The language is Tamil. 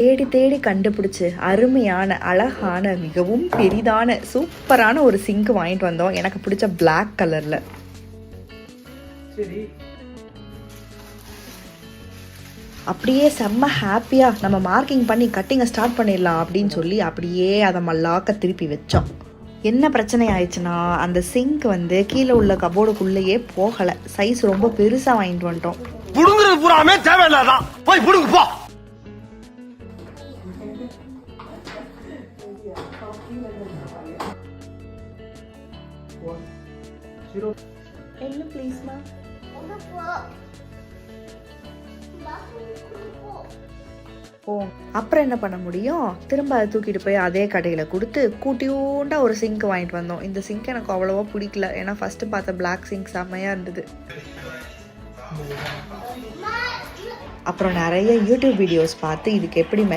தேடி தேடி கண்டுபிடிச்சு அருமையான அழகான மிகவும் பெரிதான சூப்பரான ஒரு சிங்க் வாங்கிட்டு வந்தோம். எனக்கு பிடிச்ச பிளாக் கலர்ல. அப்படியே செம்ம ஹாப்பியாக நம்ம மார்க்கிங் பண்ணி கட்டிங்கை ஸ்டார்ட் பண்ணிடலாம் அப்படின்னு சொல்லி அப்படியே அதை மல்லாக்க திருப்பி வச்சோம். என்ன பிரச்சனை ஆயிடுச்சுன்னா அந்த சிங்க் கீழே உள்ள கபோர்டுக்குள்ளேயே போகலை. சைஸ் ரொம்ப பெருசாக வாங்கிட்டு வந்துட்டோம். புடுங்குறது பூராமே தேவையில்லாதான், போய் புடுங்க போ. என்ன ப்ளீஸ்மா? ஓ, அப்புறம் என்ன பண்ண முடியும்? திரும்ப அதை தூக்கிட்டு போய் அதே கடையில் கொடுத்து கூட்டியூண்டா ஒரு சிங்க் வாங்கிட்டு வந்தோம். இந்த சிங்க் எனக்கு அவ்வளோவா பிடிக்கல. ஏன்னா ஃபஸ்ட்டு பார்த்த பிளாக் சிங்க் செம்மையாக இருந்தது. அப்புறம் நிறைய யூடியூப் வீடியோஸ் பார்த்து இதுக்கு எப்படி